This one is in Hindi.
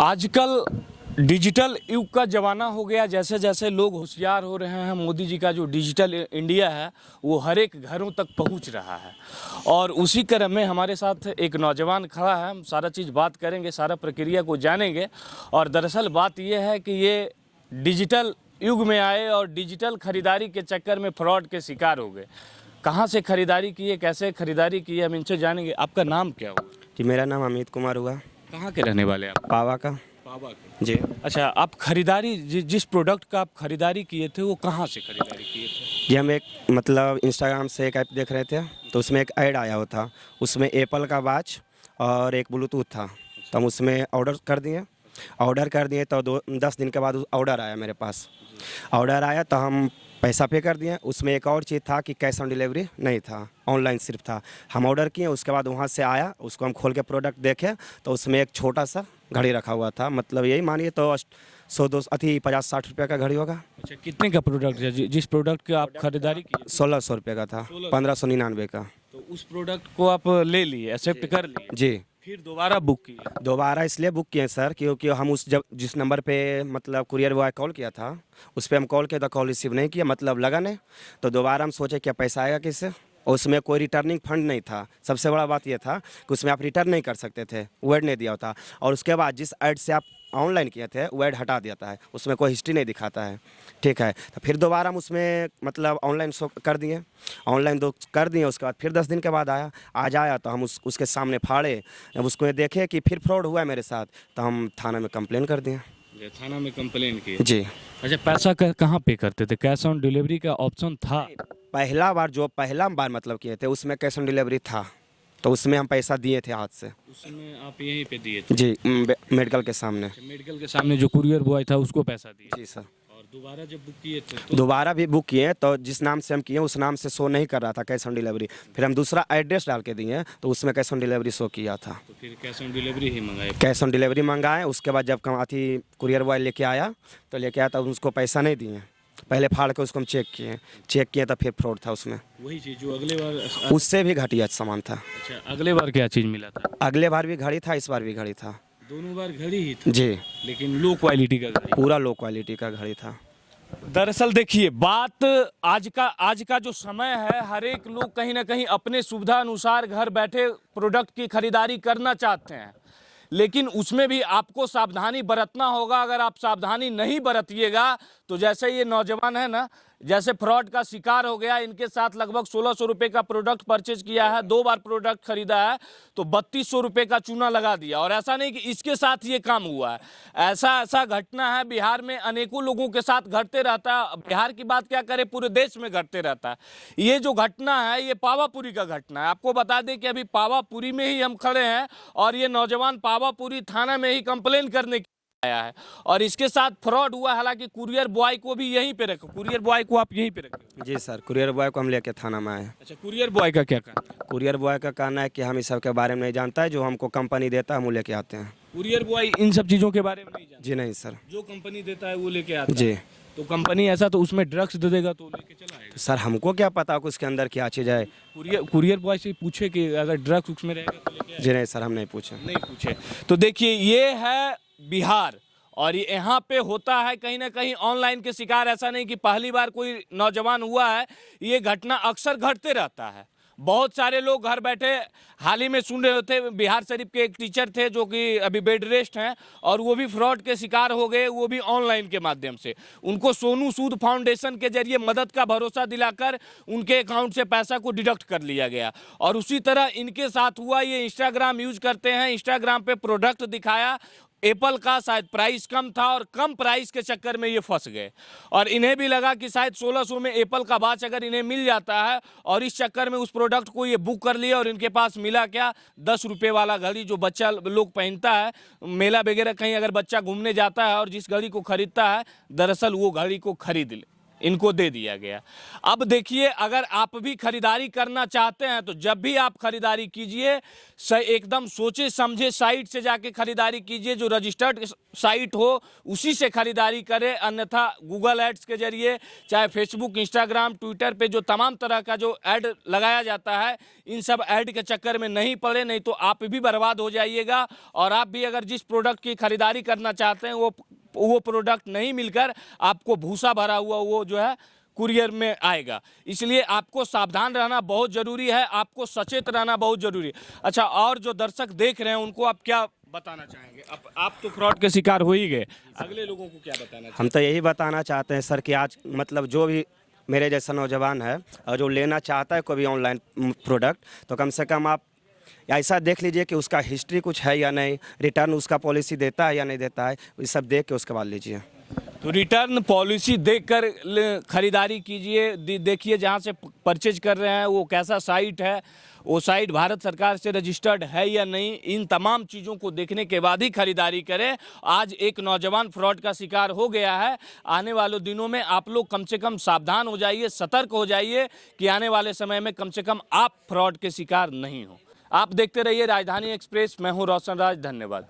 आजकल डिजिटल युग का ज़माना हो गया। जैसे जैसे लोग होशियार हो रहे हैं, मोदी जी का जो डिजिटल इंडिया है वो हर एक घरों तक पहुंच रहा है। और उसी क्रम में हमारे साथ एक नौजवान खड़ा है। हम सारा चीज़ बात करेंगे, सारा प्रक्रिया को जानेंगे। और दरअसल बात ये है कि ये डिजिटल युग में आए और डिजिटल खरीदारी के चक्कर में फ्रॉड के शिकार हो गए। कहाँ से खरीदारी की है, कैसे खरीदारी की है, हम इनसे जानेंगे। आपका नाम क्या हुआ? जी, मेरा नाम अमित कुमार हुआ। कहाँ के रहने वाले आप? पावा का। पावा के। जी। अच्छा, आप खरीदारी जिस प्रोडक्ट का आप खरीदारी किए थे वो कहाँ से खरीदारी किए थे? जी, हम एक मतलब इंस्टाग्राम से एक ऐप देख रहे थे, तो उसमें एक ऐड आया हुआ था। उसमें एप्पल का वॉच और एक ब्लूटूथ था, तो हम उसमें ऑर्डर कर दिए तो 10 दिन के बाद ऑर्डर आया मेरे पास। ऑर्डर आया तो हम पैसा पे कर दिए। उसमें एक और चीज़ था कि कैश ऑन डिलीवरी नहीं था, ऑनलाइन सिर्फ था। हम ऑर्डर किए, उसके बाद वहाँ से आया, उसको हम खोल के प्रोडक्ट देखे तो उसमें एक छोटा सा घड़ी रखा हुआ था। मतलब यही मानिए तो 50-60 रुपये का घड़ी होगा। अच्छा, कितने का प्रोडक्ट है जिस प्रोडक्ट की आप खरीदारी की? 1600 रुपये का था, 1599 का। तो उस प्रोडक्ट को आप ले लिए, एक्सेप्ट कर लिए, जी। फिर दोबारा बुक किए? दोबारा इसलिए बुक किए सर क्योंकि हम जिस नंबर पे मतलब कुरियर बॉय कॉल किया था उस पर हम कॉल किया तो कॉल रिसीव नहीं किया, मतलब लगा नहीं। तो दोबारा हम सोचे क्या पैसा आएगा किससे, और उसमें कोई रिटर्निंग फंड नहीं था। सबसे बड़ा बात ये था कि उसमें आप रिटर्न नहीं कर सकते थे, वो ऐड नहीं दिया होता। और उसके बाद जिस ऐड से आप ऑनलाइन किए थे वो ऐड हटा देता है, उसमें कोई हिस्ट्री नहीं दिखाता है। ठीक है, तो फिर दोबारा हम उसमें मतलब ऑनलाइन शो कर दिए, ऑनलाइन दो कर दिए। उसके बाद फिर 10 दिन के बाद आज आया तो हम उसके सामने फाड़े। जब उसको देखे कि फिर फ्रॉड हुआ है मेरे साथ, तो हम थाना में कंप्लेन कर दिए। थाना में कंप्लेन की? जी। अच्छा, पैसा कहाँ पे करते थे? कैश ऑन डिलीवरी का ऑप्शन था? पहला बार मतलब किए थे उसमें कैश ऑन डिलीवरी था, तो उसमें हम पैसा दिए थे हाथ से। उसमें आप यहीं पे दिए थे? जी, मेडिकल के सामने। मेडिकल के सामने जो कुरियर बॉय था उसको पैसा दिए? जी सर। और दोबारा जब बुक किए थे तो? दोबारा भी बुक किए तो जिस नाम से हम किए उस नाम से शो नहीं कर रहा था कैश ऑन डिलीवरी। फिर हम दूसरा एड्रेस डाल के दिए तो उसमें कैश ऑन डिलीवरी शो किया था। तो फिर कैश ऑन डिलीवरी ही मंगाए? कैश ऑन डिलीवरी मंगाए। उसके बाद जब अथी कुरियर बॉय लेके आया तो उसको पैसा नहीं दिए। पहले फाड़ के उसको हम चेक किए तो फिर फ्रॉड था उसमें। वही चीज़ जो अगले बार? उससे भी घटिया सामान था। अच्छा, अगले बार क्या चीज़ मिला था? अगले बार भी घड़ी था, इस बार भी घड़ी था। दोनों बार घड़ी ही था? जी। लेकिन लो क्वालिटी का घड़ी? पूरा लो क्वालिटी का घड़ी था। दरअसल देखिए, बात आज का जो समय है, हर एक लोग कहीं ना कहीं अपने सुविधा अनुसार घर बैठे प्रोडक्ट की खरीदारी करना चाहते हैं, लेकिन उसमें भी आपको सावधानी बरतना होगा। अगर आप सावधानी नहीं बरतिएगा तो जैसे ये नौजवान है ना, जैसे फ्रॉड का शिकार हो गया। इनके साथ लगभग 1600 रुपये का प्रोडक्ट परचेज किया है, 2 बार प्रोडक्ट खरीदा है तो 3200 रुपये का चूना लगा दिया। और ऐसा नहीं कि इसके साथ ये काम हुआ है, ऐसा घटना है बिहार में, अनेकों लोगों के साथ घटते रहता है। बिहार की बात क्या करें, पूरे देश में घटते रहता है। ये जो घटना है ये पावापुरी का घटना है। आपको बता दें कि अभी पावापुरी में ही हम खड़े हैं और ये नौजवान पावापुरी थाना में ही कंप्लेन करने आया है और इसके साथ फ्रॉड हुआ। हालांकि कुरियर बॉय को भी यहीं पे रखो, कुरियर बॉय को आप यहीं पे रखो? जी सर, कुरियर बॉय को हम लेके थाना में आए। अच्छा, कुरियर बॉय का क्या कहना है? कुरियर बॉय का कहना है कि हम इस सब के बारे में नहीं जानता है, जो हमको कंपनी देता है हम वो लेके आते हैं। कुरियर बॉय इन सब चीज़ों के बारे में नहीं जानता? जी नहीं सर। जो कंपनी देता है वो लेके आता है? जी। तो कंपनी ऐसा तो उसमें ड्रग्स दे देगा तो लेके चला आएगा? तो सर हमको क्या पता कि उसके अंदर क्या चीज़ है। कुरियर बॉय से पूछे कि अगर ड्रग्स उसमें रहेगा तो लेके आएगा? जी नहीं सर, हम नहीं पूछे। नहीं पूछे। तो देखिए, ये है बिहार और यहाँ पे होता है कहीं ना कहीं ऑनलाइन के शिकार। ऐसा नहीं कि पहली बार कोई नौजवान हुआ है, ये घटना अक्सर घटते रहता है। बहुत सारे लोग घर बैठे हाल ही में सुन रहे थे, बिहार शरीफ के एक टीचर थे जो कि अभी बेड रेस्ट हैं और वो भी फ्रॉड के शिकार हो गए, वो भी ऑनलाइन के माध्यम से। उनको सोनू सूद फाउंडेशन के जरिए मदद का भरोसा दिलाकर उनके अकाउंट से पैसा को डिडक्ट कर लिया गया। और उसी तरह इनके साथ हुआ। ये इंस्टाग्राम यूज करते हैं, इंस्टाग्राम पे प्रोडक्ट दिखाया एप्पल का, शायद प्राइस कम था और कम प्राइस के चक्कर में ये फंस गए। और इन्हें भी लगा कि शायद 1600 में एप्पल का वॉच अगर इन्हें मिल जाता है, और इस चक्कर में उस प्रोडक्ट को ये बुक कर लिया। और इनके पास मिला क्या, 10 रुपये वाला घड़ी जो बच्चा लोग पहनता है, मेला वगैरह कहीं अगर बच्चा घूमने जाता है और जिस घड़ी को खरीदता है, दरअसल वो घड़ी को खरीद ले। इनको दे दिया गया। अब देखिए, अगर आप भी खरीदारी करना चाहते हैं तो जब भी आप खरीदारी कीजिए एकदम सोचे समझे साइट से जाके खरीदारी कीजिए, जो रजिस्टर्ड साइट हो उसी से खरीदारी करें। अन्यथा गूगल एड्स के जरिए, चाहे फेसबुक, इंस्टाग्राम, ट्विटर पे जो तमाम तरह का जो ऐड लगाया जाता है, इन सब ऐड के चक्कर में नहीं पड़े, नहीं तो आप भी बर्बाद हो जाइएगा। और आप भी अगर जिस प्रोडक्ट की खरीदारी करना चाहते हैं वो प्रोडक्ट नहीं मिलकर आपको भूसा भरा हुआ वो जो है कुरियर में आएगा। इसलिए आपको सावधान रहना बहुत ज़रूरी है, आपको सचेत रहना बहुत ज़रूरी है। अच्छा, और जो दर्शक देख रहे हैं उनको आप क्या बताना चाहेंगे? आप तो फ्रॉड के शिकार हो ही गए, अगले लोगों को क्या बताना चाहेंगे? हम तो यही बताना चाहते हैं सर कि आज मतलब जो भी मेरे जैसा नौजवान है और जो लेना चाहता है कोई भी ऑनलाइन प्रोडक्ट, तो कम से कम आप ऐसा देख लीजिए कि उसका हिस्ट्री कुछ है या नहीं, रिटर्न उसका पॉलिसी देता है या नहीं देता है, ये सब देख के उसके बाद लीजिए। तो रिटर्न पॉलिसी देखकर खरीदारी कीजिए। देखिए जहाँ से परचेज कर रहे हैं वो कैसा साइट है, वो साइट भारत सरकार से रजिस्टर्ड है या नहीं, इन तमाम चीज़ों को देखने के बाद ही खरीदारी करें। आज एक नौजवान फ्रॉड का शिकार हो गया है। आने वाले दिनों में आप लोग कम से कम सावधान हो जाइए, सतर्क हो जाइए कि आने वाले समय में कम से कम आप फ्रॉड के शिकार नहीं हो। आप देखते रहिए राजधानी एक्सप्रेस। मैं हूँ रोशन राज, धन्यवाद।